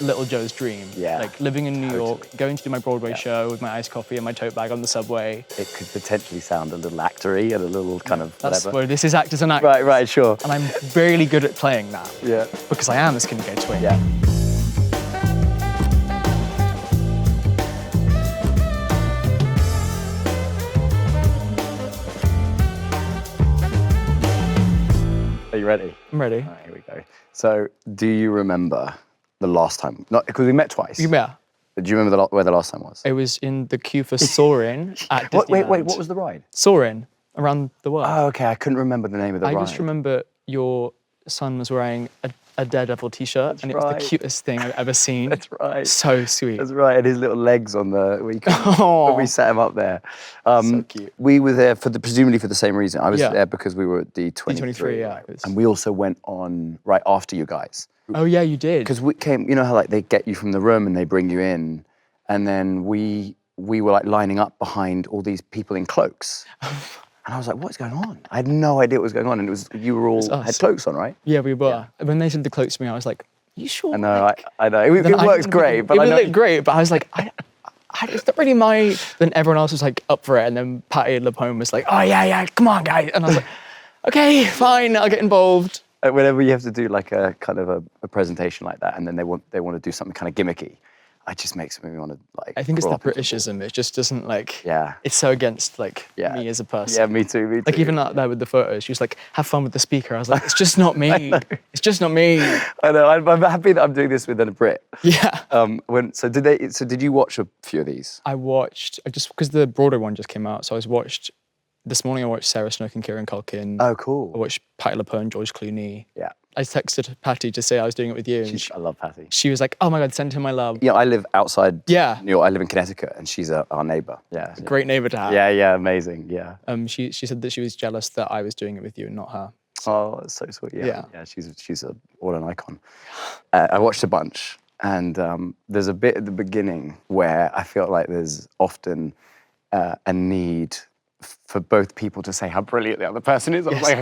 little Joe's dream. Yeah. Like living in New York, going to do my Broadway show with my iced coffee and my tote bag on the subway. It could potentially sound a little actory and a little kind of That's whatever. where this is actors and actors. Right, sure. And I'm really good at playing that. Yeah. Because I am a skinny gay twin. Yeah. Are you ready? I'm ready. All right, here we go. So, do you remember the last time? Not because we met twice. Yeah. But do you remember where the last time was? It was in the queue for Soarin' at Disneyland. Wait, what was the ride? Soarin' around the world. Oh, okay, I couldn't remember the name of the ride. I just remember your son was wearing a Daredevil t-shirt and it was the cutest thing I've ever seen. That's right. So sweet. That's right, and his little legs on the, when we set him up there. So cute. We were there presumably for the same reason. I was there because we were at D23. D23, yeah. And we also went on right after you guys. Oh yeah, you did. Because we came, you know how like they get you from the room and they bring you in, and then we were like lining up behind all these people in cloaks. And I was like, what's going on? I had no idea what was going on. And it was, you were all had cloaks on, right? Yeah, we were. Yeah. When they said the cloaks to me, I was like, are you sure? I know, I know. It works great, but I know. It looked great, but I was like, it's not really my... Then everyone else was like up for it, and then Patty LaPone was like, oh yeah, come on, guys. And I was like, okay, fine, I'll get involved. Whenever you have to do like a kind of a presentation like that, and then they want to do something kind of gimmicky, it just makes me want to like. I think it's the Britishism. It just doesn't like. Yeah. It's so against like me as a person. Yeah, me too. Like even out there with the photos, she was like, "Have fun with the speaker." I was like, "It's just not me. It's just not me." I know. I'm happy that I'm doing this with a Brit. Yeah. So did you watch a few of these? I watched just because the Broadway one just came out, so this morning I watched Sarah Snook and Kieran Culkin. Oh, cool. I watched Patty LaPone, George Clooney. Yeah. I texted Patty to say I was doing it with you. And I love Patty. She was like, oh my God, send her my love. Yeah, I live outside New York. I live in Connecticut, and she's our neighbour. Yeah. Great neighbour to have. Yeah, amazing, yeah. She said that she was jealous that I was doing it with you and not her. Oh, that's so sweet, yeah. She's what an icon. I watched a bunch, and there's a bit at the beginning where I feel like there's often a need for both people to say how brilliant the other person is. I was like,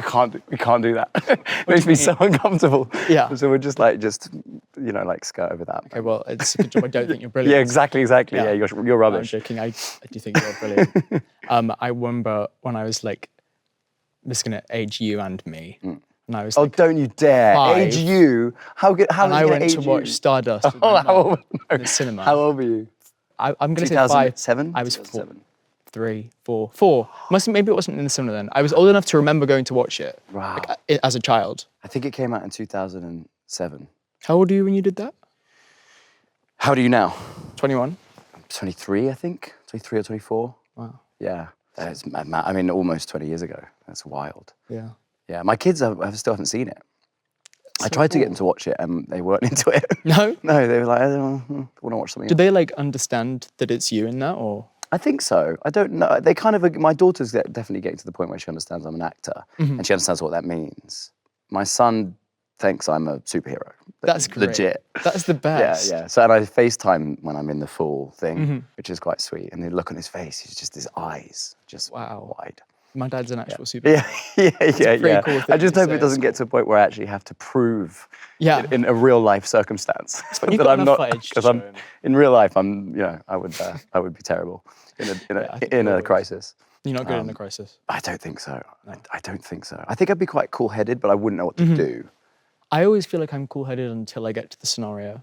we can't do that. It makes me so uncomfortable. Yeah. So we're just skirt over that. Okay, well, it's a good job I don't think you're brilliant. Yeah, exactly. Yeah, you're rubbish. I'm joking. I do think you're brilliant. I remember when I was like, this is gonna age you and me. And I was like, don't you dare. 5. Age you? How and I went to watch Stardust with my mum in the cinema. How old were you? I'm gonna say 5. 2007? I was 4. 3, 4. Maybe it wasn't in the cinema then. I was old enough to remember going to watch it. Wow. As a child. I think it came out in 2007. How old are you when you did that? How do you now? 21. 23, I think. 23 or 24. Wow. Yeah. That's mad. I mean, almost 20 years ago. That's wild. Yeah. Yeah. My kids still haven't seen it. I tried to get them to watch it, and they weren't into it. No? No, they were like, I want to watch something else. Do they like understand that it's you in that, or? I think so. I don't know. They kind of, my daughter's definitely getting to the point where she understands I'm an actor, and she understands what that means. My son thinks I'm a superhero. That's great. Legit. That's the best. Yeah. So, and I FaceTime when I'm in the full thing, which is quite sweet. And the look on his face, he's just, his eyes, just wide. My dad's an actual superhero. Yeah. Cool I just hope it doesn't get to a point where I actually have to prove in a real life circumstance that I'm not, because I'm in real life. I would be terrible in a crisis. You're not good in a crisis. I don't think so. No. I don't think so. I think I'd be quite cool-headed, but I wouldn't know what to do. I always feel like I'm cool-headed until I get to the scenario.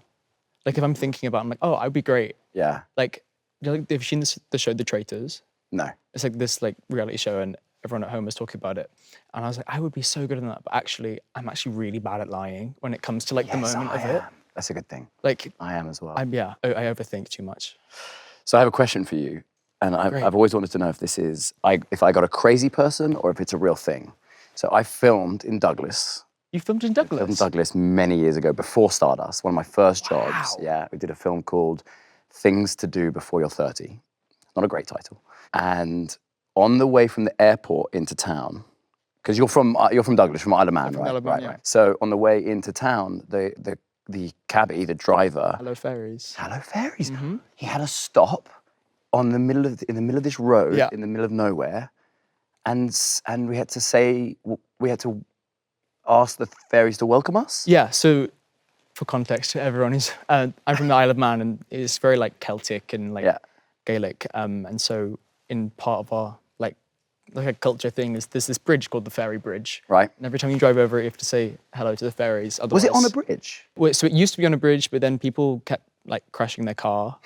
Like if I'm thinking about it, I'm like, oh, I'd be great. Yeah. Like, have you seen the show The Traitors? No. It's like this reality show, and everyone at home was talking about it. And I was like, I would be so good in that, but actually, I'm actually really bad at lying when it comes to like the moment of it. That's a good thing. Like I am as well. I overthink too much. So I have a question for you, and I've always wanted to know if this is if I got a crazy person or if it's a real thing. So I filmed in Douglas. You filmed in Douglas? I filmed in Douglas many years ago, before Stardust. One of my first jobs. Yeah, we did a film called Things to Do Before You're 30. Not a great title. And on the way from the airport into town, because you're from Douglas, from Isle of Man, right? Right. So on the way into town, the cabbie, the driver. Hello Ferries. Mm-hmm. He had a stop in the middle of this road, in the middle of nowhere, and we had to ask the ferries to welcome us. Yeah. So for context to everyone who's, I'm from the Isle of Man, and it's very like Celtic and like Yeah. Gaelic. And so in part of our like a culture thing, there's this bridge called the Ferry Bridge. Right. And every time you drive over it, you have to say hello to the ferries. Was Otherwise, it on a bridge? Well, so it used to be on a bridge, but then people kept like crashing their car.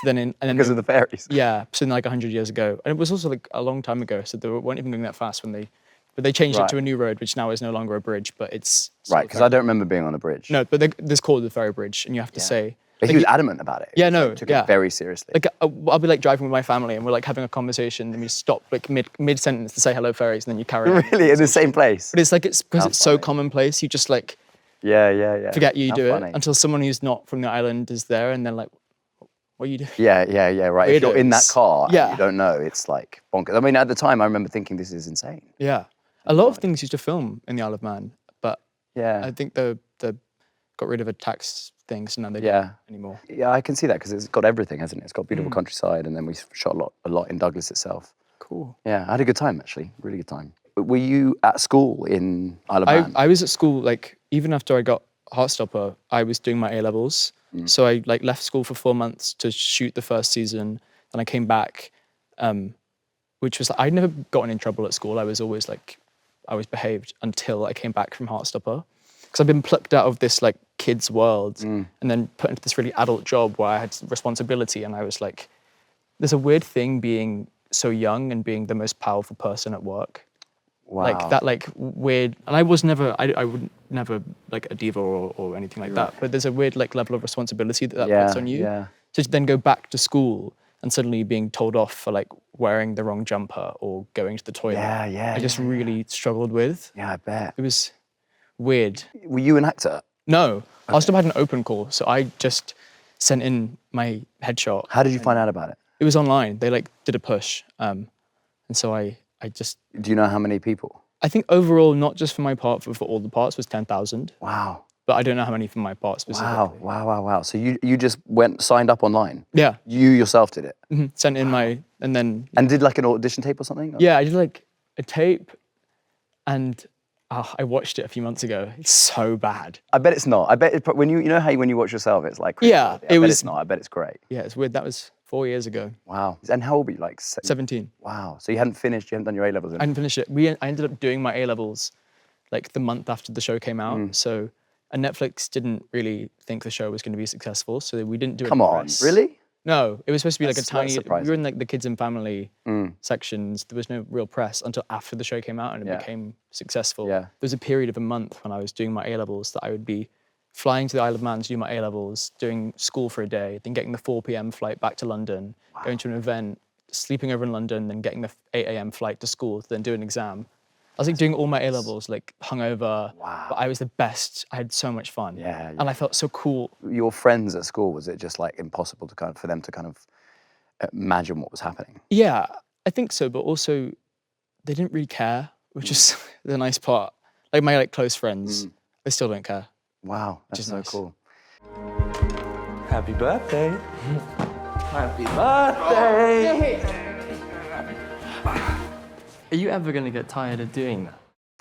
So then, and then Because of the ferries? Yeah, so then like 100 years ago, and it was also like a long time ago. So they weren't even going that fast but they changed it to a new road, which now is no longer a bridge, but it's still Right, because I don't remember being on a bridge. No, but this called the Ferry Bridge, and you have to say. But he was adamant about it. Yeah, He no, took yeah. it very seriously. Like I'll be like driving with my family, and we're like having a conversation, and we stop like mid sentence to say hello ferries, and then you carry on. Really, in the same place? But it's like because How it's so funny. commonplace, you just like Yeah. forget you How do funny. it until someone who's not from the island is there, and they're like, "What are you doing?" Yeah, right. If you're in that Weirdos. car and Yeah. you don't know, it's like bonkers. I mean, at the time, I remember thinking this is insane. Yeah, a lot of things used to film in the Isle of Man, but Yeah. I think the got rid of a tax thing, so now they Yeah. don't anymore. Yeah, I can see that because it's got everything, hasn't it? It's got Mm. beautiful countryside, and then we shot a lot in Douglas itself. Cool. Yeah, I had a good time actually, really good time. Were you at school in Isle of Man? I was at school like even after I got Heartstopper, I was doing my A levels. So I like left school for 4 months to shoot the first season. Then I came back, which was I'd never gotten in trouble at school. I was always like, I was behaved until I came back from Heartstopper, because I've been plucked out of this like kids world and then put into this really adult job where I had responsibility, and I was like, there's a weird thing being so young and being the most powerful person at work. Wow. Like that, like weird. And I was never, I would never like a diva or anything like that. But there's a weird like level of responsibility that puts on you. Yeah. To then go back to school and suddenly being told off for like wearing the wrong jumper or going to the toilet. Yeah. I just really struggled with. Yeah, I bet. It was weird. Were you an actor? No, I still had an open call, so I just sent in my headshot. How did you find out about it? It was online. They like did a push, and so I just. Do you know how many people? I think overall, not just for my part, but for all the parts, was 10,000. Wow. But I don't know how many for my part specifically. Wow. So you just signed up online? Yeah. You yourself did it? Sent in and then. And did like an audition tape or something? Yeah, I did like a tape, and I watched it a few months ago. It's so bad. I bet it's not. I bet when you know how when you watch yourself, it's like Yeah, I it bet was- it's not. I bet it's great. Yeah, it's weird. That was 4 years ago. Wow. And how old were you? Like 17. Wow. So you hadn't finished. You hadn't done your A levels. I didn't finish it. I ended up doing my A levels like the month after the show came out. So, and Netflix didn't really think the show was going to be successful, so we didn't do it. Come on, really? No, it was supposed to be like a That's tiny. We surprising. were in like the kids and family sections. There was no real press until after the show came out and it became successful. Yeah. There was a period of a month when I was doing my A levels that I would be flying to the Isle of Man to do my A levels, doing school for a day, then getting the 4 p.m. flight back to London, going to an event, sleeping over in London, then getting the 8 a.m. flight to school to then do an exam. I was like doing all my A levels like hungover. Wow. But I was the best. I had so much fun. Yeah. And I felt so cool. Your friends at school, was it just like impossible to for them to imagine what was happening? Yeah, I think so, but also they didn't really care, which is the nice part. Like my close friends, they still don't care. Wow, that's is so nice. cool. Happy birthday. Happy birthday. Are you ever going to get tired of doing that?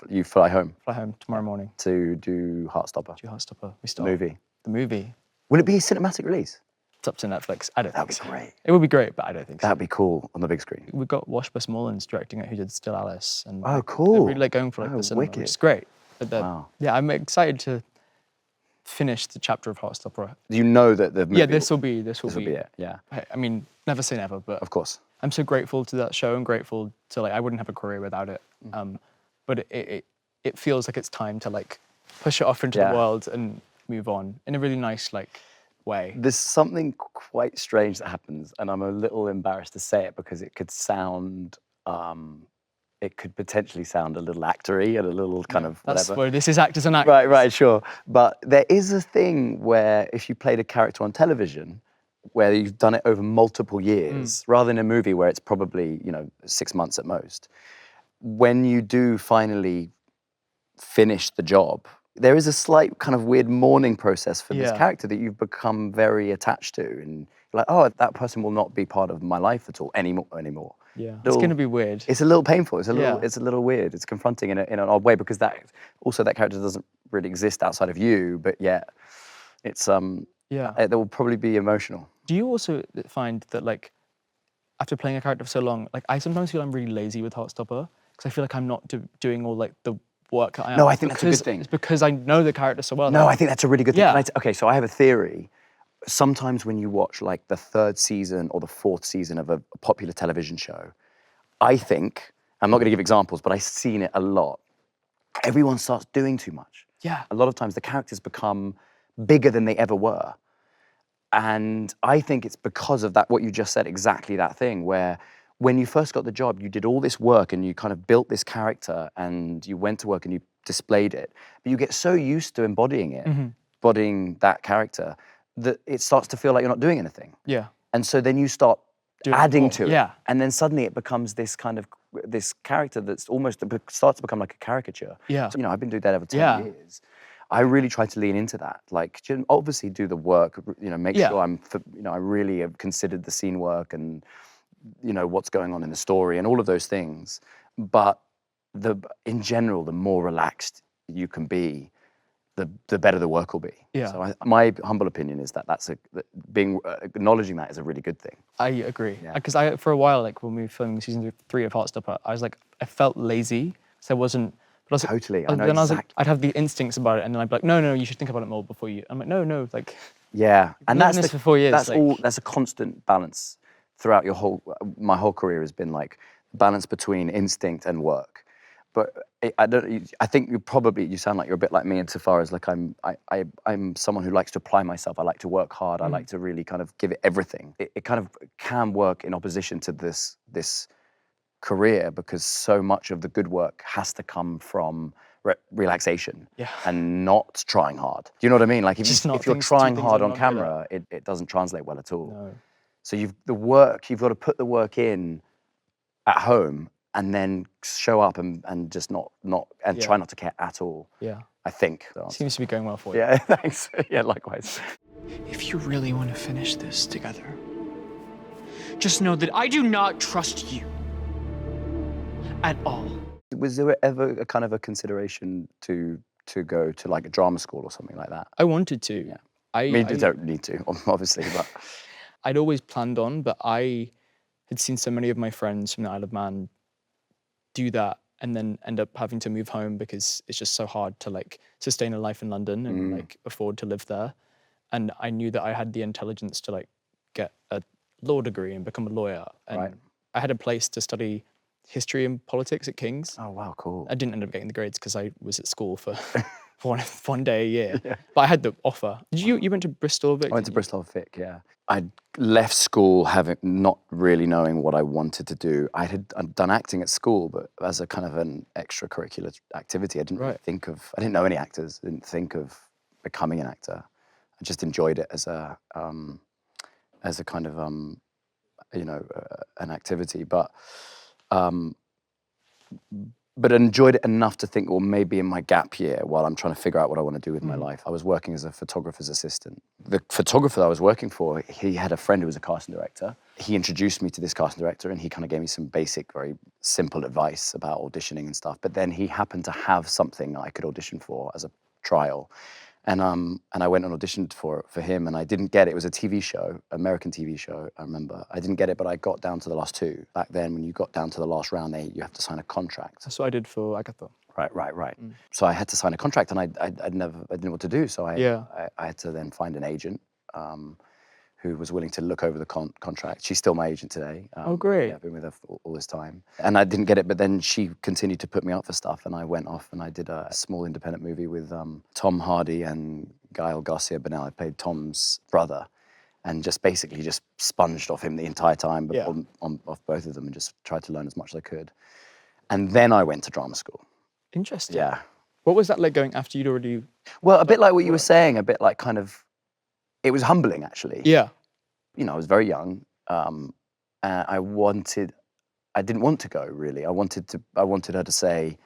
You fly home Fly home tomorrow morning. to do Heartstopper, Do Heartstopper. We the start movie. the movie. Will it be a cinematic release? It's up to Netflix. I don't That'd think be so. great. It would be great, but I don't think so. That'd be cool on the big screen. We've got Washbus Mullins directing it, who did Still Alice, and Oh, they're cool. really going for Oh, the cinema, wicked. which is great. But Wow. yeah, I'm excited to finish the chapter of Heartstopper. You know that the movie. Yeah, this will be this will be it. Yeah, I mean, never say never, but of course. I'm so grateful to that show and grateful to I wouldn't have a career without it. But it feels like it's time to push it off into Yeah. the world and move on in a really nice way. There's something quite strange that happens, and I'm a little embarrassed to say it because it could sound, it could potentially sound a little actory and a little kind of That's whatever. where this is actors and actors. Right, sure. But there is a thing where if you played a character on television, where you've done it over multiple years, rather than a movie where it's probably 6 months at most, when you do finally finish the job, there is a slight kind of weird mourning process for this Yeah. character that you've become very attached to, and you're like, oh, that person will not be part of my life at all anymore. Yeah, it's Little- going to be weird. It's a little painful. It's a little. Yeah. It's a little weird. It's confronting in an odd way because that character doesn't really exist outside of you, but yet It's Yeah. it will probably be emotional. Do you also find that like after playing a character for so long, like I sometimes feel I'm really lazy with Heartstopper because I feel like I'm not doing all like the work that I am. No, I think that's a good thing. It's because I know the character so well. No, I think that's a really good thing. Yeah. Okay, so I have a theory. Sometimes when you watch like the 3rd season or the 4th season of a popular television show, I think, I'm not going to give examples, but I've seen it a lot. Everyone starts doing too much. Yeah. A lot of times the characters become bigger than they ever were. And I think it's because of that, what you just said, exactly that thing, where when you first got the job, you did all this work and you kind of built this character and you went to work and you displayed it. But you get so used to embodying it, embodying that character, that it starts to feel like you're not doing anything. Yeah. And so then you start Doing adding more. to it. Yeah. And then suddenly it becomes this kind of, this character that's almost, starts to become like a caricature. Yeah. So, I've been doing that over 10 Yeah. years. I really try to lean into that. Like, obviously do the work, make Yeah. sure I really have considered the scene work and, what's going on in the story and all of those things. But in general, the more relaxed you can be, the better the work will be. Yeah. So my humble opinion is that acknowledging that is a really good thing. I agree. Yeah. Because for a while, like when we were filming season 3 of Heartstopper, I was like, I felt lazy. So I wasn't. But I was Totally, I like, know then I was like, exactly. I'd have the instincts about it, and then I'd be like, no, you should think about it more before you. I'm like, no, like. Yeah, and Doing this for 4 years, That's like- That's a constant balance throughout my whole career has been like balance between instinct and work. But I think you sound like you're a bit like me insofar as like I'm someone who likes to apply myself. I like to work hard. I like to really kind of give it everything. It kind of can work in opposition to this career because so much of the good work has to come from relaxation and not trying hard. Do you know what I mean? Like if you're trying hard on camera, it doesn't translate well at all. No. So you've got to put the work in at home and then show up and just try not to care at all. Yeah. I think. Seems to be going well for you. Yeah, thanks. Yeah, likewise. If you really want to finish this together, just know that I do not trust you at all. Was there ever a kind of a consideration to go to like a drama school or something like that? I wanted to. Yeah. I mean, you don't need to, obviously, but I'd always planned on, but I had seen so many of my friends from the Isle of Man do that and then end up having to move home because it's just so hard to like sustain a life in London and like afford to live there. And I knew that I had the intelligence to like get a law degree and become a lawyer. And Right. I had a place to study history and politics at King's. oh wow, cool. I didn't end up getting the grades because I was at school for one day a year. But I had the offer. You went to Bristol, Vic? I went to Bristol Vic, yeah. I left school not really knowing what I wanted to do. I'd done acting at school, but as a kind of an extracurricular activity, I didn't really I didn't know any actors, I didn't think of becoming an actor. I just enjoyed it as a kind of, an activity, but enjoyed it enough to think, well, maybe in my gap year, while I'm trying to figure out what I want to do with my life, I was working as a photographer's assistant. The photographer that I was working for, he had a friend who was a casting director. He introduced me to this casting director and he kind of gave me some basic, very simple advice about auditioning and stuff. But then he happened to have something that I could audition for as a trial. And I went and auditioned for him, and I didn't get it. It was a TV show, American TV show, I remember. I didn't get it, but I got down to the last 2. Back then, when you got down to the last round, you have to sign a contract. That's what I did for Agatha. Right. So I had to sign a contract, and I didn't know what to do. So I had to then find an agent who was willing to look over the contract. She's still my agent today. Oh, great. Yeah, I've been with her for all this time. And I didn't get it, but then she continued to put me up for stuff, and I went off and I did a small independent movie with Tom Hardy and Gael Garcia Bernal. I played Tom's brother, and just basically sponged off him the entire time, off both of them, and just tried to learn as much as I could. And then I went to drama school. Interesting. Yeah. What was that like going after you'd already... Well, a bit like what you were saying, a bit like kind of, it was humbling actually. Yeah. I was very young. And I didn't want to go really. I wanted her to say,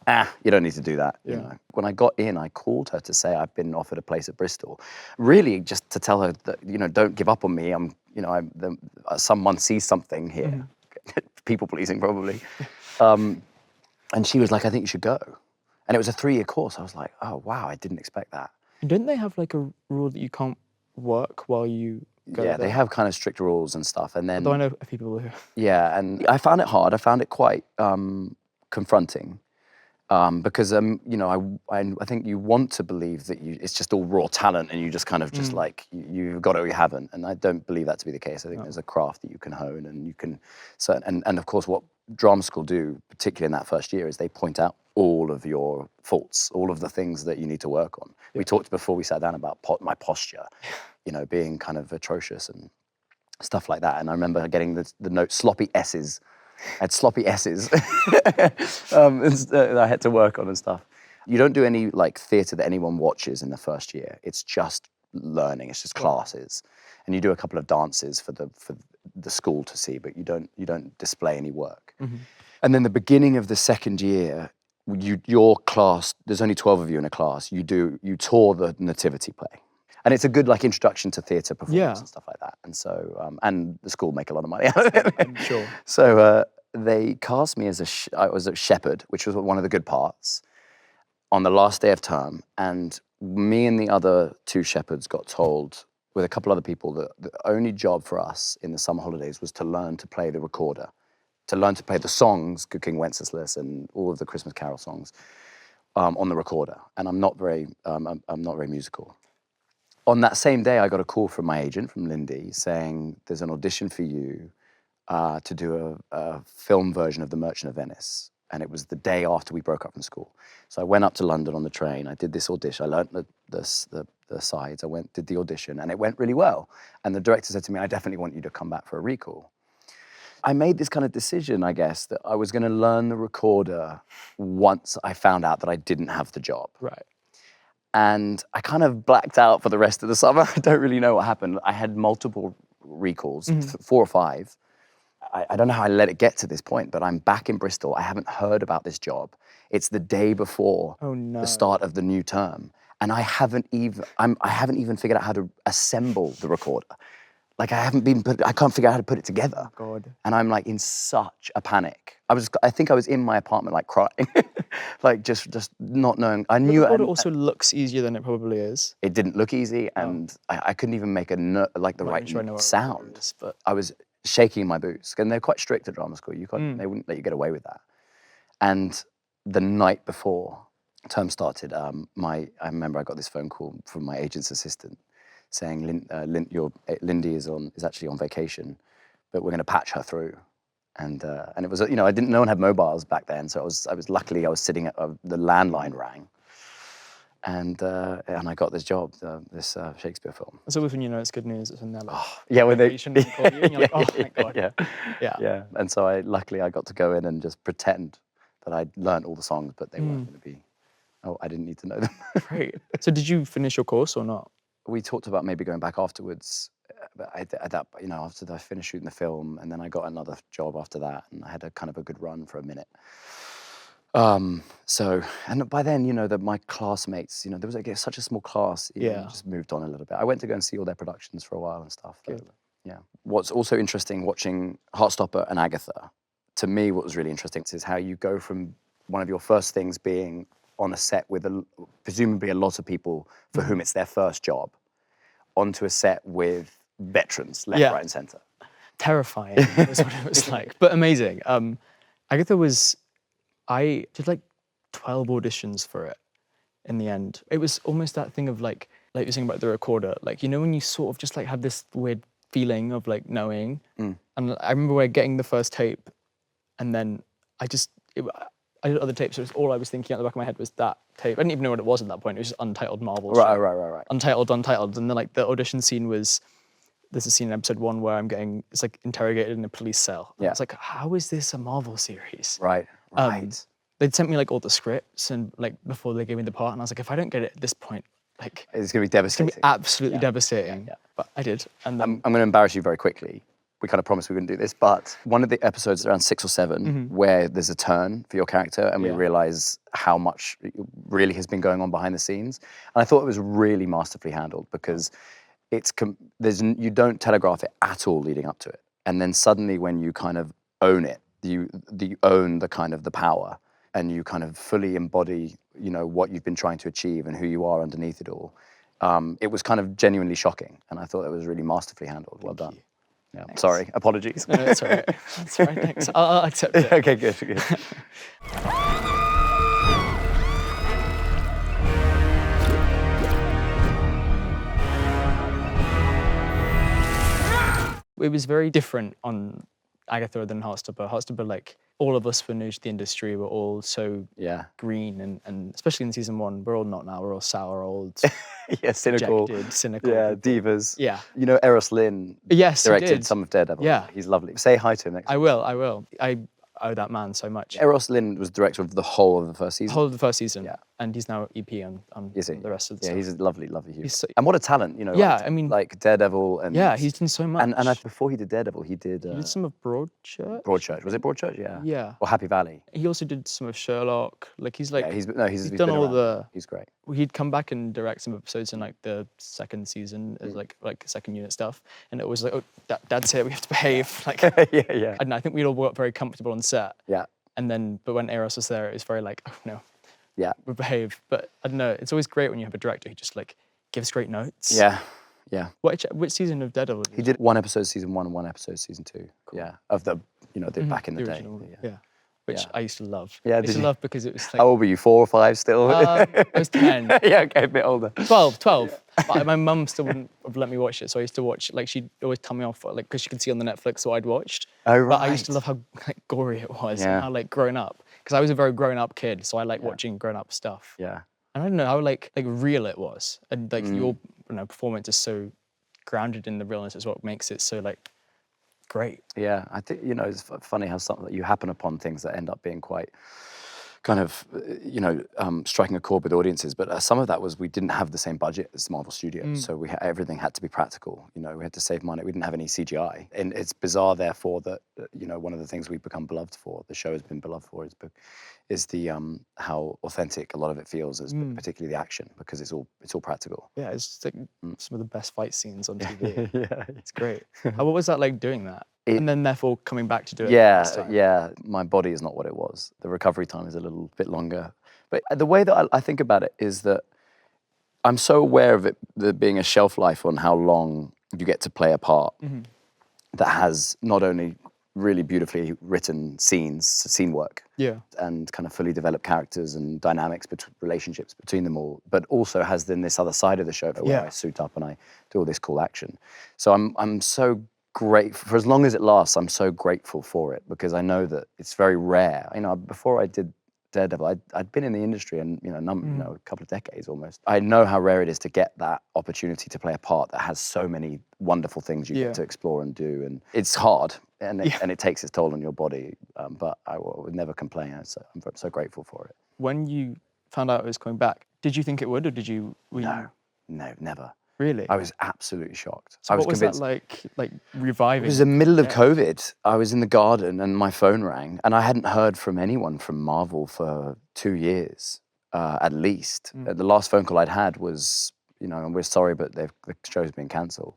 you don't need to do that. Yeah. You know. When I got in, I called her to say I've been offered a place at Bristol. Really just to tell her that, don't give up on me. Someone sees something here. People pleasing probably. And she was like, I think you should go. And it was a 3-year course. I was like, oh wow, I didn't expect that. And don't they have like a rule that you can't work while you go Yeah, there? they have kind of strict rules and stuff. And then Though I know people who. yeah, and I found it hard. I found it quite confronting. Because you know, I think you want to believe that it's just all raw talent and you just kind of just like you've got it or you haven't, and I don't believe that to be the case. I think there's a craft that you can hone and you can and of course what drama school do, particularly in that first year, is they point out all of your faults, all of the things that you need to work on. Yeah. We talked before we sat down about my posture, you know, being kind of atrocious and stuff like that. And I remember getting the note sloppy S's. I had sloppy S's that I had to work on and stuff. You don't do any like theatre that anyone watches in the first year. It's just learning. It's just classes, and you do a couple of dances for the school to see, but you don't display any work. Mm-hmm. And then the beginning of the second year, your class. There's only 12 of you in a class. You tour the nativity play. And it's a good like introduction to theatre performance and stuff like that. And so, and the school make a lot of money out of it. I'm sure. So they cast me as I was a shepherd, which was one of the good parts, on the last day of term. And me and the other two shepherds got told, with a couple other people, that the only job for us in the summer holidays was to learn to play the recorder, to learn to play the songs, Good King Wenceslas and all of the Christmas Carol songs, on the recorder. And I'm not very musical. On that same day, I got a call from my agent, from Lindy, saying there's an audition for you to do a film version of The Merchant of Venice. And it was the day after we broke up from school. So I went up to London on the train. I did this audition. I learned the sides. Did the audition, and it went really well. And the director said to me, I definitely want you to come back for a recall. I made this kind of decision, I guess, that I was going to learn the recorder once I found out that I didn't have the job. Right. And I kind of blacked out for the rest of the summer. I don't really know what happened. I had multiple recalls, 4 or 5. I don't know how I let it get to this point, but I'm back in Bristol. I haven't heard about this job. It's the day before the start of the new term. And I haven't even figured out how to assemble the recorder. Like I can't figure out how to put it together. Oh, God. And I'm like in such a panic. I think I was in my apartment like crying, like just not knowing. I knew it also looks easier than it probably is. It didn't look easy, and I couldn't even make the right sound. Is, but I was shaking in my boots, and they're quite strict at drama school. They wouldn't let you get away with that. And the night before term started, I remember I got this phone call from my agent's assistant saying, Lindy is actually on vacation, but we're going to patch her through. And it was, you know, no one had mobiles back then, so I was luckily I was sitting at the landline rang, and I got this job, this Shakespeare film. It's always when you know it's good news, it's when they're like, when they call you, and you're like, oh, thank God. Yeah. And so luckily I got to go in and just pretend that I'd learned all the songs, but they weren't going to be. Oh, I didn't need to know them. Great. So did you finish your course or not? We talked about maybe going back afterwards, but after I finished shooting the film, and then I got another job after that, and I had a kind of a good run for a minute. And by then, you know, my classmates, you know, there was such a small class, you know, just moved on a little bit. I went to go and see all their productions for a while and stuff. But, yeah. What's also interesting watching Heartstopper and Agatha, to me, what was really interesting is how you go from one of your first things being on a set with presumably a lot of people for whom it's their first job, onto a set with veterans left, right, and centre. Terrifying is what it was like, but amazing. Agatha I did like 12 auditions for it in the end. It was almost that thing of like you're saying about the recorder, like, you know, when you sort of just like have this weird feeling of like knowing. And I remember getting the first tape, and then I did other tapes, so it was all I was thinking at the back of my head was that tape. I didn't even know what it was at that point. It was just Untitled Marvel. Right. Untitled. And then like the audition scene there's a scene in episode 1 where it's like interrogated in a police cell. Yeah. It's like, how is this a Marvel series? Right. They'd sent me like all the scripts and like before they gave me the part, and I was like, if I don't get it at this point, like it's gonna be devastating. It's gonna be absolutely devastating. Yeah. But I did. And then I'm gonna embarrass you very quickly. We kind of promised we wouldn't do this, but one of the episodes around 6 or 7 where there's a turn for your character and we realize how much really has been going on behind the scenes. And I thought it was really masterfully handled because you don't telegraph it at all leading up to it. And then suddenly when you kind of own it, you own the kind of the power, and you kind of fully embody, you know, what you've been trying to achieve and who you are underneath it all. it was kind of genuinely shocking, and I thought it was really masterfully handled. Well done. Yeah. Sorry, apologies. No, that's all right. That's all right, thanks. I'll accept it. Okay, good. It was very different on Agatha than Heartstopper. Heartstopper, like, all of us were new to the industry. We're all so green, and especially in season 1, we're all not now. We're all sour, old, Yeah, cynical. rejected, cynical. Yeah, people. divas. Yeah. You know, Eros Lynn Yes, he directed did. some of Daredevil. Yeah. He's lovely. Say hi to him next I will. I owe that man so much. Eros Lynn was director of the whole of the first season. The whole of the first season. Yeah. And he's now EP on Is he? the rest of the Yeah, stuff. he's a lovely human. He's so- And what a talent, you know. Yeah, like, I mean- like Daredevil and Yeah, he's done so much. and before he did Daredevil, he did He did some of Broadchurch. Broadchurch. Was it Broadchurch? Yeah. Yeah. Or Happy Valley. He also did some of Sherlock. Like, he's like, Yeah, he's he's been done all around. the. He's great. He'd come back and direct some episodes in like the second season as like second unit stuff, and it was like, oh, that's it. We have to behave. Like, yeah. I don't know. I think we'd all got very comfortable on set. Yeah. And then, but when Eros was there, it was very like, oh no, Yeah. we behave. But I don't know. It's always great when you have a director who just like gives great notes. Yeah. Yeah. Which season of Daredevil? He did one episode season 1 and one episode season 2. Cool. Yeah. Of the, the back in the day. original, yeah. Which I used to love. Yeah, I used did to you? love because it was like. How old were you? 4 or 5 still? I was 10. Yeah, okay, a bit older. 12. But my mum still wouldn't have let me watch it, so I used to watch, like, she'd always tell me off, like, because she could see on the Netflix what I'd watched. Oh, But I used to right. love how like, gory it was Yeah. and how, like, grown up. Because I was a very grown up kid, so I like watching grown up stuff. Yeah. And I don't know how, like real it was. And, like, your performance is so grounded in the realness is what makes it so, like, great. Yeah, I think, it's funny how something that you happen upon things that end up being quite kind of, striking a chord with audiences. But some of that was we didn't have the same budget as Marvel Studios, so everything had to be practical. We had to save money. We didn't have any CGI, and it's bizarre, therefore, that one of the things we've become beloved for, the show has been beloved for, is the how authentic a lot of it feels, as particularly the action, because it's all practical. Yeah, it's like some of the best fight scenes on TV. Yeah, It's great. What was that like doing that? And then therefore coming back to do it this time? Yeah. My body is not what it was. The recovery time is a little bit longer. But the way that I think about it is that I'm so aware of it, there being a shelf life on how long you get to play a part that has not only really beautifully written scene work, and kind of fully developed characters and dynamics, relationships between them all, but also has then this other side of the show where I suit up and I do all this cool action. So I'm so grateful, for as long as it lasts, I'm so grateful for it, because I know that it's very rare. Before I did Daredevil, I'd been in the industry and a couple of decades almost. I know how rare it is to get that opportunity to play a part that has so many wonderful things you get to explore and do, and it's hard and it takes its toll on your body. But I would never complain. I'm so grateful for it. When you found out it was coming back, did you think it would, or did you? No, never. Really? I was absolutely shocked. So I was what was convinced. that like reviving? It was the middle of COVID. I was in the garden and my phone rang, and I hadn't heard from anyone from Marvel for 2 years, at least. The last phone call I'd had was, and we're sorry, but the show's been cancelled.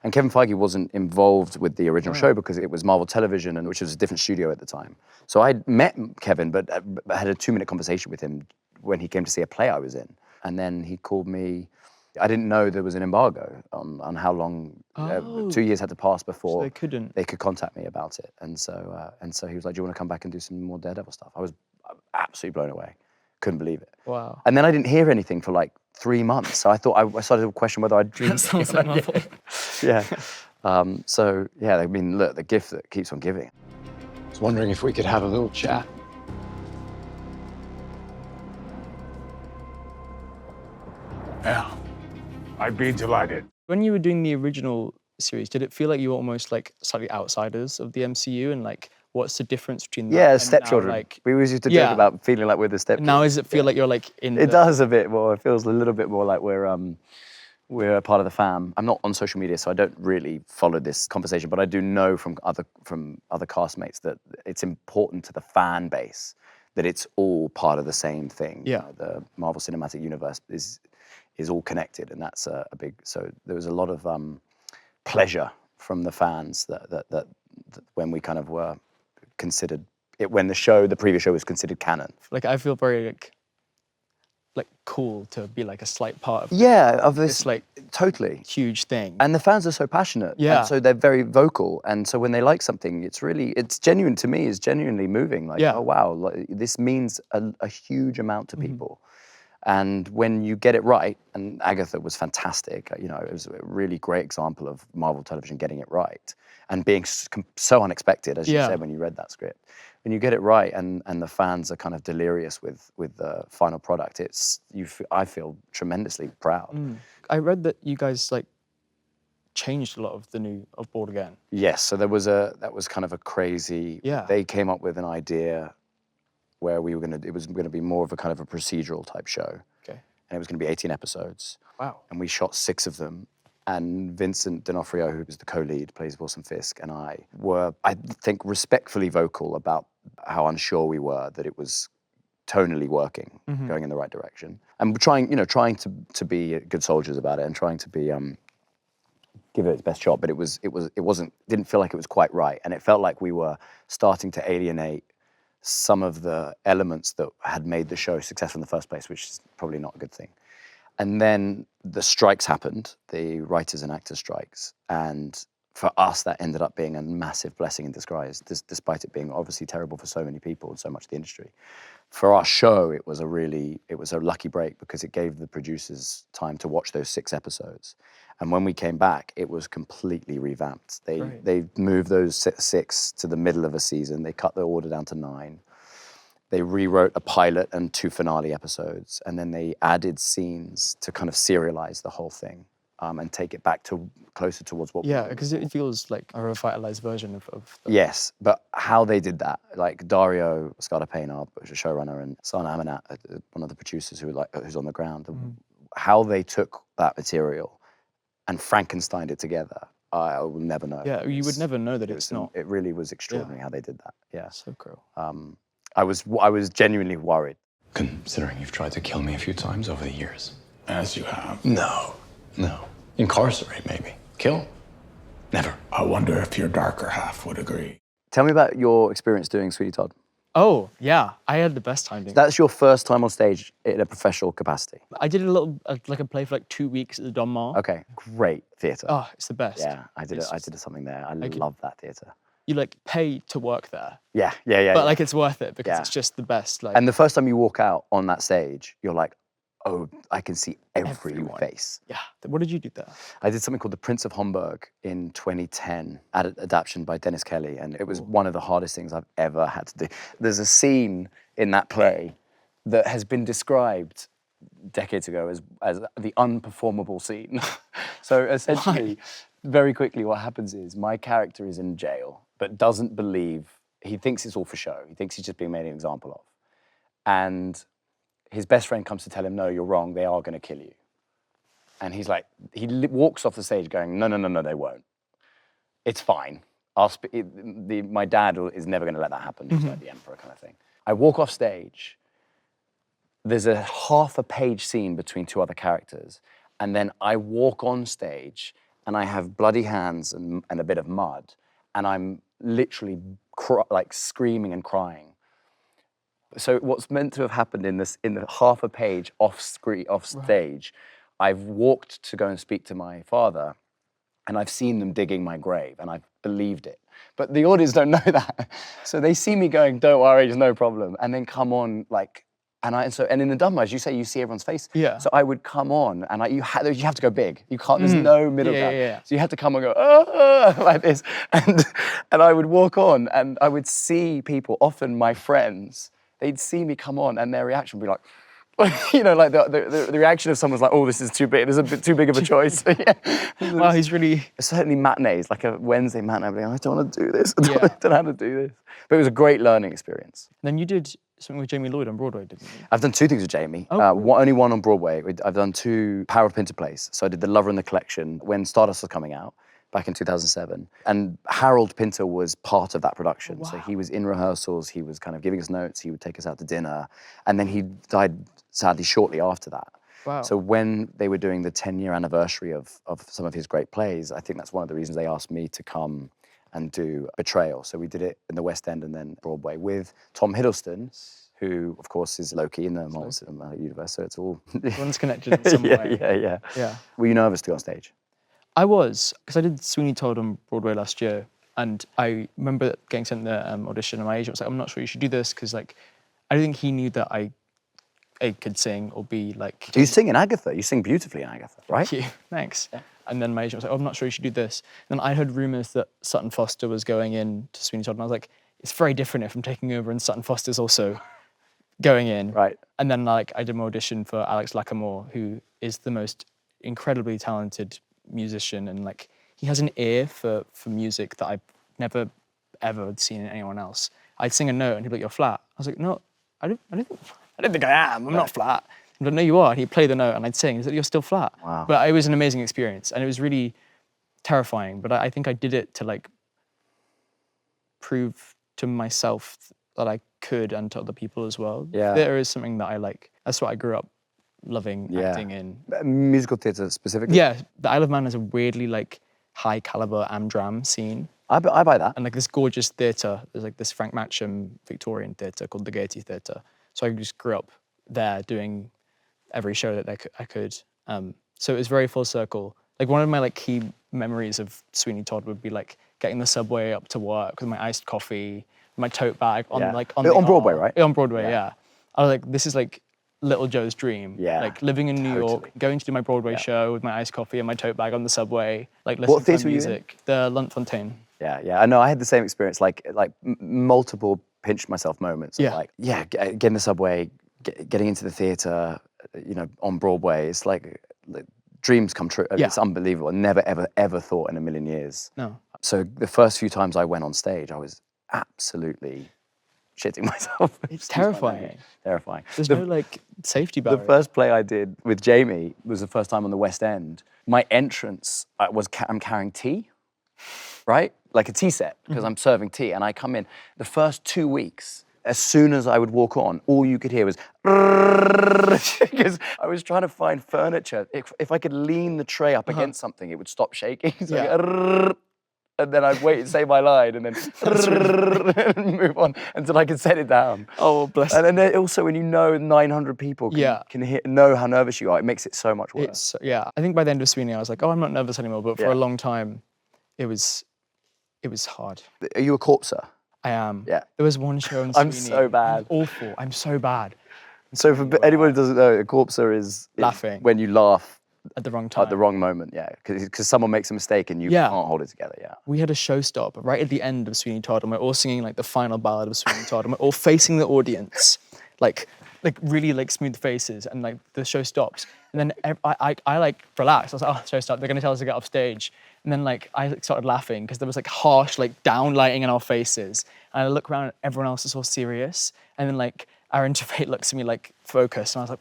And Kevin Feige wasn't involved with the original show because it was Marvel Television, and which was a different studio at the time. So I'd met Kevin, but I had a 2-minute conversation with him when he came to see a play I was in. And then he called me. I didn't know there was an embargo on how long. 2 years had to pass before so they could contact me about it. And so he was like, "Do you want to come back and do some more Daredevil stuff?" I was absolutely blown away. Couldn't believe it. Wow. And then I didn't hear anything for like 3 months. So I thought I started to question whether I'd dreamed. That sounds like Marvel. Yeah. I mean, look, the gift that keeps on giving. I was wondering if we could have a little chat. Yeah, I'd be delighted. When you were doing the original series, did it feel like you were almost like slightly outsiders of the MCU, and like what's the difference between that? Yeah, and stepchildren. now, like, We always used to joke about feeling like we're the stepchildren. now does it feel like you're like in? It does a bit more. It feels a little bit more like we're a part of the fam. I'm not on social media, so I don't really follow this conversation, but I do know from other castmates that it's important to the fan base that it's all part of the same thing. Yeah. The Marvel Cinematic Universe is all connected, and that's a big. So there was a lot of pleasure from the fans that when we kind of were considered it, when the previous show was considered canon. Like I feel very like like cool to be like a slight part of Yeah, of this, this like totally. huge thing. And the fans are so passionate. Yeah. And so they're very vocal. And so when they like something, it's genuine to me, it's genuinely moving. Like, Yeah. oh, wow, like, this means a huge amount to people. And when you get it right, and Agatha was fantastic, you know, it was a really great example of Marvel television getting it right and being so unexpected, as you said when you read that script. When you get it right and the fans are kind of delirious with the final product, I feel tremendously proud. I read that you guys like changed a lot of the new Of Board Again. Yes, so that was kind of a crazy. Yeah. They came up with an idea where it was gonna be more of a kind of a procedural type show. Okay. And it was gonna be 18 episodes. Wow. And we shot 6 of them. And Vincent D'Onofrio, who was the co-lead, plays Wilson Fisk, and I were, I think, respectfully vocal about how unsure we were that it was tonally working, going in the right direction. And trying to be good soldiers about it and trying to be give it its best shot, but it didn't feel like it was quite right. And it felt like we were starting to alienate some of the elements that had made the show successful in the first place, which is probably not a good thing. And then the strikes happened, the writers and actors strikes. And for us, that ended up being a massive blessing in disguise, despite it being obviously terrible for so many people and so much of the industry. For our show, it was a lucky break because it gave the producers time to watch those 6 episodes. And when we came back, it was completely revamped. They moved those 6 to the middle of a season. They cut the order down to 9. They rewrote a pilot and 2 finale episodes, and then they added scenes to kind of serialize the whole thing and take it back to closer towards what. Yeah, because it feels like a revitalized version of Yes, but how they did that, like Dario Scarpone, our showrunner, and Sana Amanat, one of the producers who's on the ground, how they took that material and Frankensteined it together, I will never know. Yeah, you would never know that it's not. It really was extraordinary how they did that. Yeah. So cool. I was genuinely worried. Considering you've tried to kill me a few times over the years. As you have. No. Incarcerate, maybe. Kill? Never. I wonder if your darker half would agree. Tell me about your experience doing Sweeney Todd. Oh, yeah. I had the best time doing That's your first time on stage in a professional capacity. I did a little, like a play for like 2 weeks at the Don Mar. Okay, great theatre. Oh, it's the best. Yeah, I did something there. I love that theatre. You like pay to work there. Yeah. But like it's worth it because it's just the best. Like, and the first time you walk out on that stage, you're like, oh, I can see every face. Yeah. What did you do there? I did something called The Prince of Homburg in 2010, adaptation by Dennis Kelly, and it was one of the hardest things I've ever had to do. There's a scene in that play that has been described decades ago as the unperformable scene. So essentially, very quickly what happens is my character is in jail, but doesn't believe, he thinks it's all for show. He thinks he's just being made an example of. And his best friend comes to tell him, no, you're wrong, they are gonna kill you. And he's like, he walks off the stage going, no, they won't. It's fine. My dad is never gonna let that happen. He's like the emperor kind of thing. I walk off stage, there's a half a page scene between 2 other characters, and then I walk on stage and I have bloody hands and a bit of mud, and I'm literally like screaming and crying. So what's meant to have happened in the half a page off stage, I've walked to go and speak to my father, and I've seen them digging my grave, and I've believed it. But the audience don't know that. So they see me going, don't worry, there's no problem, and then come on like, and in the Dunbar, as you say, you see everyone's face. Yeah. So I would come on, and you have to go big. You can't. There's no middle ground. Yeah. So you have to come and go like this, and I would walk on, and I would see people, often my friends. They'd see me come on, and their reaction would be like, you know, like the reaction of someone's like, oh, this is too big. This is a bit too big of a choice. Wow, he's really. Certainly matinees, like a Wednesday matinee. I'd be like, I don't want to do this. I don't know how to do this. But it was a great learning experience. Then you did something with Jamie Lloyd on Broadway, didn't you? I've done 2 things with Jamie. Cool. Only one on Broadway. I've done 2 Harold Pinter plays. So I did The Lover in the Collection when Stardust was coming out back in 2007. And Harold Pinter was part of that production. Wow. So he was in rehearsals, he was kind of giving us notes, he would take us out to dinner. And then he died, sadly, shortly after that. Wow. So when they were doing the 10-year anniversary of some of his great plays, I think that's one of the reasons they asked me to come and do Betrayal. So we did it in the West End and then Broadway with Tom Hiddleston, who, of course, is Loki in the Marvel Cinematic Universe. So it's all Everyone's connected in some way. Yeah. Were you nervous to go on stage? I was, because I did Sweeney Todd on Broadway last year, and I remember getting sent the audition, and my agent was like, I'm not sure you should do this, because like, I don't think he knew that I A, could sing, or B, like... You sing in Agatha. You sing beautifully in Agatha, right? Thank you, thanks. Yeah. And then my agent was like, oh, I'm not sure you should do this. And then I heard rumours that Sutton Foster was going in to Sweeney Todd, and I was like, it's very different if I'm taking over and Sutton Foster's also going in. Right. And then like I did my audition for Alex Lacamoire, who is the most incredibly talented musician, and like he has an ear for music that I've never ever seen in anyone else. I'd sing a note and he'd be like, "You're flat." I was like, "No, I don't think I am. I'm not flat." He'd be like, "No, you are." And he'd play the note and I'd sing. He's like, "You're still flat." Wow. But it was an amazing experience, and it was really terrifying. But I think I did it to like prove to myself that I could, and to other people as well. Yeah. Theatre is something that I like. That's what I grew up loving acting in. Musical theatre specifically? Yeah, the Isle of Man has a weirdly like high caliber am-dram scene. I buy that. And like this gorgeous theatre, there's like this Frank Matcham Victorian theatre called the Gaiety Theatre. So I just grew up there doing every show that I could. So it was very full circle. Like one of my like key memories of Sweeney Todd would be like getting the subway up to work with my iced coffee, my tote bag on on Broadway, right? On Broadway, yeah. I was like, this is like little Joe's dream. Yeah. Like living in New York, going to do my Broadway show with my iced coffee and my tote bag on the subway, like listening to music. The Luntfontein. Yeah. I know. I had the same experience, like multiple pinch myself moments. Of getting in the subway, getting into the theatre, on Broadway. It's like dreams come true. Yeah. It's unbelievable. I never, ever thought in a million years. No. So the first few times I went on stage, I was absolutely shitting myself. It's terrifying. Terrifying. There's no like safety barrier. The first play I did with Jamie was the first time on the West End. My entrance was I'm carrying tea, right? Like a tea set, because I'm serving tea. And I come in, the first 2 weeks, as soon as I would walk on, all you could hear was because I was trying to find furniture. If I could lean the tray up against something, it would stop shaking. So and then I'd wait and say my line, and then move on until I could set it down. Oh, bless. And then also, when 900 people can know how nervous you are, it makes it so much worse. I think by the end of Sweeney, I was like, oh, I'm not nervous anymore. But for a long time, it was hard. Are you a corpser? I am. Yeah. There was one show in Sweeney. I'm so bad. I'm awful. I'm so bad. So for anyone who doesn't know, a corpser is laughing when you laugh at the wrong time. At the wrong moment, yeah. Because someone makes a mistake and you can't hold it together, yeah. We had a showstop right at the end of Sweeney Todd, and we're all singing like the final ballad of Sweeney Todd, and we're all facing the audience, like really like smooth faces, and like the show stops. And then I like relaxed. I was like, oh, show stopped. They're gonna tell us to get off stage. And then like I started laughing because there was like harsh like downlighting in our faces. And I look around and everyone else is all serious. And then like Aaron Tveit looks at me like focused, and I was like,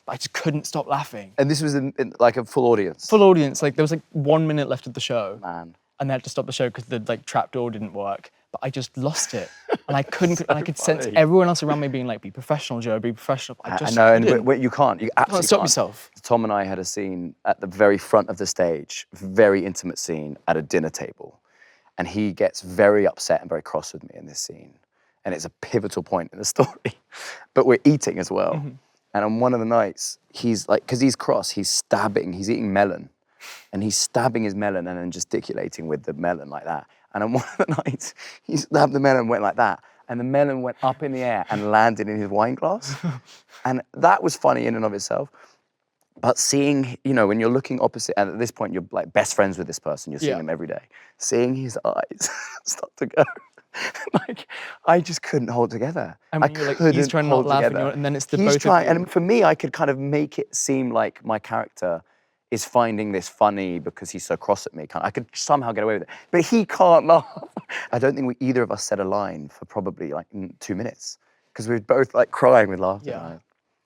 I just couldn't stop laughing. And this was in like a full audience? Full audience. Like there was like 1 minute left of the show. Man. And they had to stop the show because the like trap door didn't work. But I just lost it. And I couldn't, and I could sense everyone else around me being like, be professional, Joe, be professional. I just know, couldn't. and you can't. You absolutely can't stop yourself. Tom and I had a scene at the very front of the stage, very intimate scene at a dinner table. And he gets very upset and very cross with me in this scene. And it's a pivotal point in the story. But we're eating as well. Mm-hmm. And on one of the nights, he's like, because he's cross, he's eating melon. And he's stabbing his melon and then gesticulating with the melon like that. And on one of the nights, he stabbed the melon and went like that. And the melon went up in the air and landed in his wine glass. And that was funny in and of itself. But seeing, when you're looking opposite, and at this point, you're like best friends with this person, you're seeing him every day. Seeing his eyes start to go. Like, I just couldn't hold together. And when he's trying not to laugh, and then it's the both of you. And for me, I could kind of make it seem like my character is finding this funny because he's so cross at me. I could somehow get away with it. But he can't laugh. I don't think either of us said a line for probably like 2 minutes because we were both like crying with laughter. Yeah.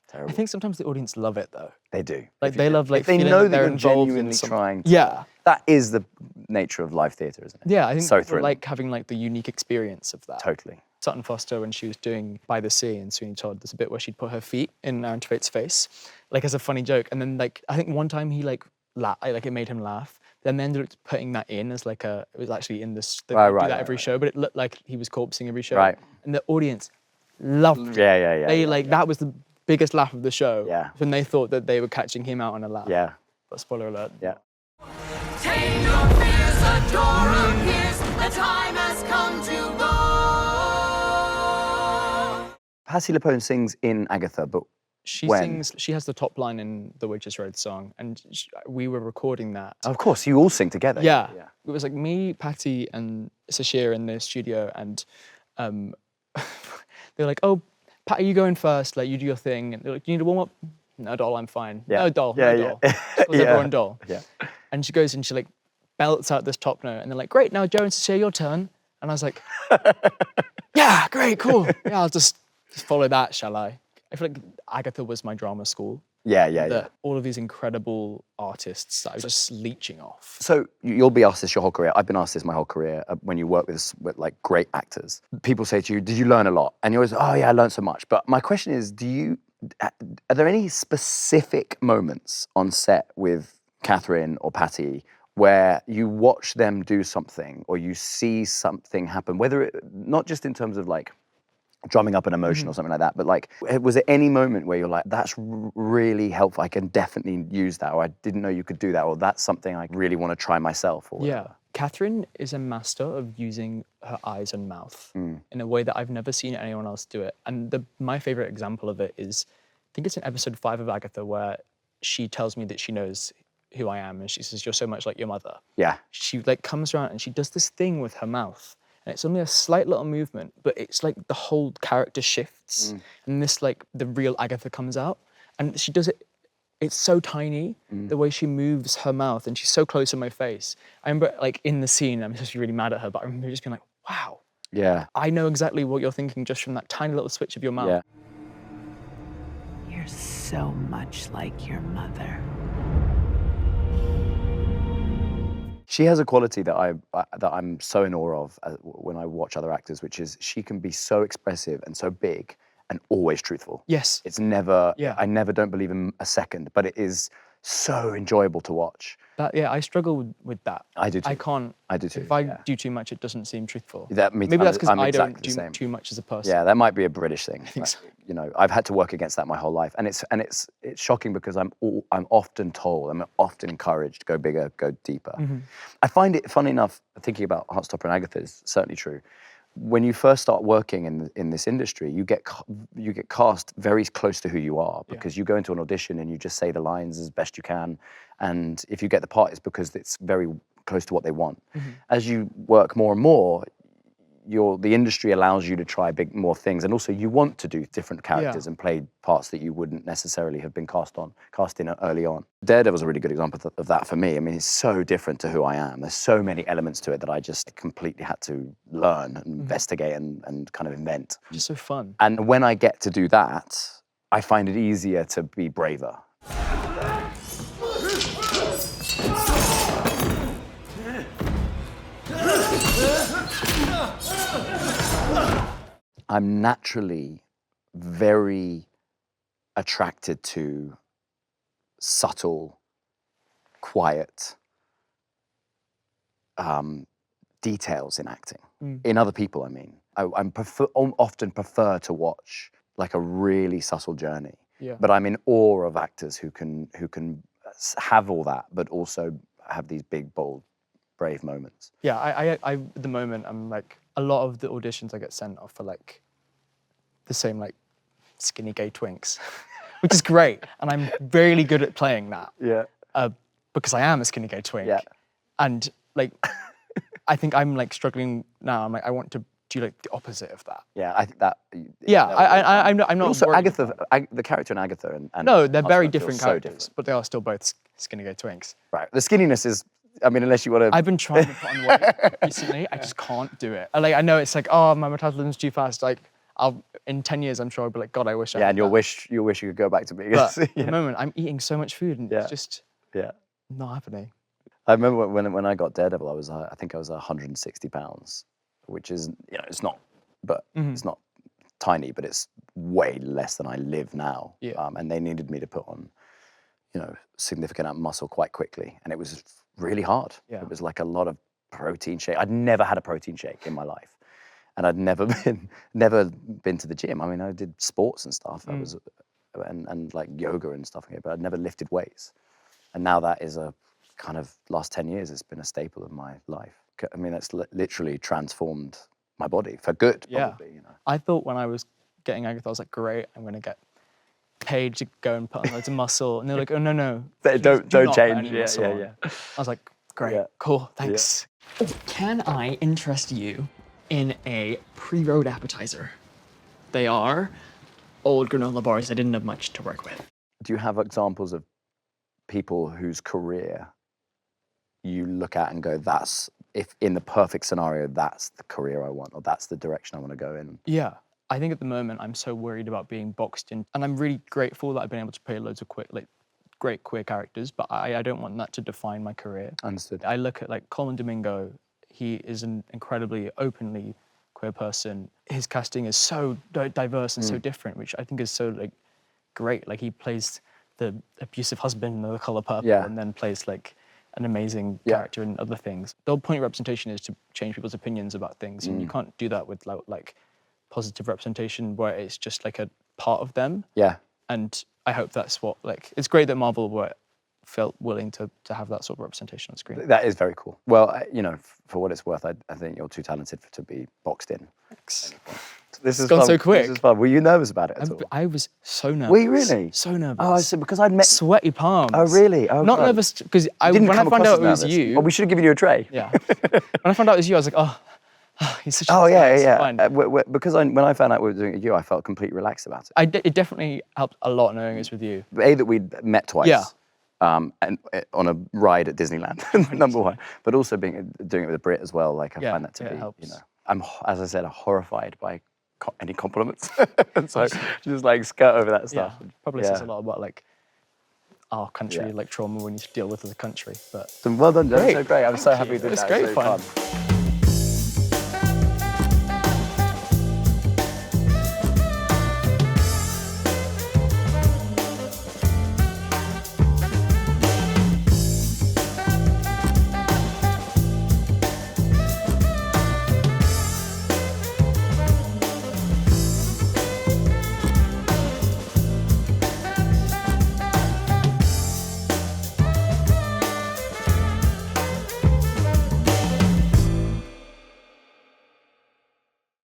Terrible. I think sometimes the audience love it though. They do. Like they love like if they feeling know that that they're you're involved genuinely in some... trying to. Yeah. That is the nature of live theatre, isn't it? Yeah, I think so people like having like the unique experience of that. Totally. Sutton Foster, when she was doing By the Sea in Sweeney Todd, there's a bit where she'd put her feet in Aaron Tveit's face, like as a funny joke. And then like, I think one time he like it made him laugh. Then they ended up putting that in as like it was actually in this, they do that every show, but it looked like he was corpsing every show. Right. And the audience loved it. Yeah. They that was the biggest laugh of the show. Yeah. When they thought that they were catching him out on a laugh. Yeah. But spoiler alert. Yeah. Tame your fears, a door appears, the time has come to go. Patti LuPone sings in Agatha, but She when? sings. She has the top line in the Waitress Road song, and we were recording that. Of course, you all sing together. Yeah. It was like me, Patty, and Sashir in the studio, and they're like, "Oh, Patty, you go in first. Like, you do your thing." And they're like, "You need to warm up." No, doll, I'm fine. Yeah. No, doll. Yeah, No, yeah. doll. She calls everyone doll. Yeah. And she goes and she like belts out this top note, and they're like, "Great, now Joe and Sashir, your turn." And I was like, "Yeah, great, cool. Yeah, I'll just follow that, shall I?" I feel like Agatha was my drama school. Yeah. All of these incredible artists that I was just leeching off. So you'll be asked this your whole career. I've been asked this my whole career when you work with like great actors. People say to you, "Did you learn a lot?" And you're always, "Oh yeah, I learned so much." But my question is, are there any specific moments on set with Catherine or Patty where you watch them do something or you see something happen, not just in terms of like drumming up an emotion or something like that, but like, was there any moment where you're like, that's really helpful, I can definitely use that, or I didn't know you could do that, or that's something I really want to try myself, or whatever? Yeah. Catherine is a master of using her eyes and mouth in a way that I've never seen anyone else do it. And my favorite example of it is, I think it's in episode 5 of Agatha, where she tells me that she knows who I am, and she says, "You're so much like your mother." Yeah. She like comes around and she does this thing with her mouth. And it's only a slight little movement, but it's like the whole character shifts. And this like, the real Agatha comes out. And she does it, it's so tiny, the way she moves her mouth, and she's so close to my face. I remember like in the scene, I'm supposed to be really mad at her, but I remember just being like, wow, Yeah. I know exactly what you're thinking just from that tiny little switch of your mouth. Yeah. You're so much like your mother. She has a quality that I'm so in awe of when I watch other actors, which is she can be so expressive and so big and always truthful. Yes. It's never, Yeah. I never don't believe in a second, but it is so enjoyable to watch. Yeah, I struggle with that. I do too. I can't. I do too, If I yeah. do too much, it doesn't seem truthful. Maybe that's because I'm I exactly don't the do same. too much as a person. Yeah, that might be a British thing. I think so. You know, I've had to work against that my whole life, and it's shocking because I'm often told, I'm often encouraged to go bigger, go deeper. I find it funny enough, thinking about Heartstopper and Agatha is certainly true. When you first start working in this industry, you get cast very close to who you are, because you go into an audition and you just say the lines as best you can, and if you get the part, it's because it's very close to what they want. As you work more and more, the industry allows you to try more things, and also you want to do different characters and play parts that you wouldn't necessarily have been cast in early on. Daredevil's a really good example of that for me. I mean, it's so different to who I am. There's so many elements to it that I just completely had to learn and investigate and kind of invent. Just so fun. And when I get to do that, I find it easier to be braver. I'm naturally very attracted to subtle, quiet details in acting. In other people, I mean. I often prefer to watch like a really subtle journey. Yeah. But I'm in awe of actors who can have all that, but also have these big, bold, brave moments. Yeah, I at the moment, I'm like, a lot of the auditions I get sent off for like the same like skinny gay twinks, which is great. And I'm really good at playing that. Yeah. Because I am a skinny gay twink. Yeah. And like, I think I'm like struggling now. I'm like, I want to do like the opposite of that. Yeah, I think that. Yeah, I'm not Also, worried Agatha, about that. the character in Agatha and No, they're very Heartstopper different feels so characters, different. but they are still both skinny gay twinks. Right. The skinniness is, I mean, unless you want to. I've been trying to put on weight recently. I just can't do it. Like, I know it's like, oh, my metabolism's too fast. Like, in 10 years, I'm sure I'll be like, God, I wish I Yeah, had and you'll that. wish you could go back to me. But at the moment, I'm eating so much food, and Yeah. it's just Yeah. not happening. I remember when I got Daredevil, I think I was 160 pounds, which is, you know, it's not, but it's not tiny, but it's way less than I live now. Yeah. And they needed me to put on, you know, significant amount of muscle quite quickly, and it was really hard. Yeah. It was like a lot of protein shake. I'd never had a protein shake in my life, and I'd never been to the gym. I mean, I did sports and stuff. I was and like yoga and stuff, but I'd never lifted weights. And now that is a kind of last 10 years, it's been a staple of my life. I mean, it's literally transformed my body for good. Probably, you know. I thought when I was getting Agatha, I was like, great, I'm going to get paid to go and put on loads of muscle. And they're like, oh, no. Don't not put change. any muscle on. I was like, great, Yeah. cool, thanks. Can I interest you in a pre-road appetizer? They are old granola bars I didn't have much to work with. Do you have examples of people whose career you look at and go, that's, if in the perfect scenario, that's the career I want, or that's the direction I want to go in? Yeah, I think at the moment I'm so worried about being boxed in, and I'm really grateful that I've been able to play loads of great queer characters, but I don't want that to define my career. Understood. I look at like Colin Domingo, he is an incredibly openly queer person. His casting is so diverse and so different, which I think is so like great. Like he plays the abusive husband in The Colour Purple, and then plays like an amazing character in other things. The whole point of representation is to change people's opinions about things, and you can't do that with like positive representation where it's just like a part of them. Yeah. And I hope that's what, like, it's great that Marvel felt willing to have that sort of representation on screen. That is very cool. Well, you know, for what it's worth, I think you're too talented to be boxed in. Thanks. This is gone fun. so quick. This is fun. Were you nervous about it at all? I was so nervous. Were you really? So nervous. Oh, I see, because I'd met... Sweaty palms. Oh, really? Oh, Not God. nervous, because Didn't when I come found across out it as was nervous. you... Well, we should have given you a tray. Yeah. When I found out it was you, I was like, oh he's such a Oh, nice guy, it's yeah. fine. Because when I found out we were doing it with you, I felt completely relaxed about it. It definitely helped a lot knowing it's with you. A, that we'd met twice. Yeah. And on a ride at Disneyland, number one. But also doing it with a Brit as well. Like I find that to be, helps. you know, I'm, as I said, horrified by any compliments. And so just like skirt over that stuff. Probably says a lot about like our country, like trauma we need to deal with as a country. But So well done, Joe. Great. So great. I'm so happy you did It was that. great It was really fun.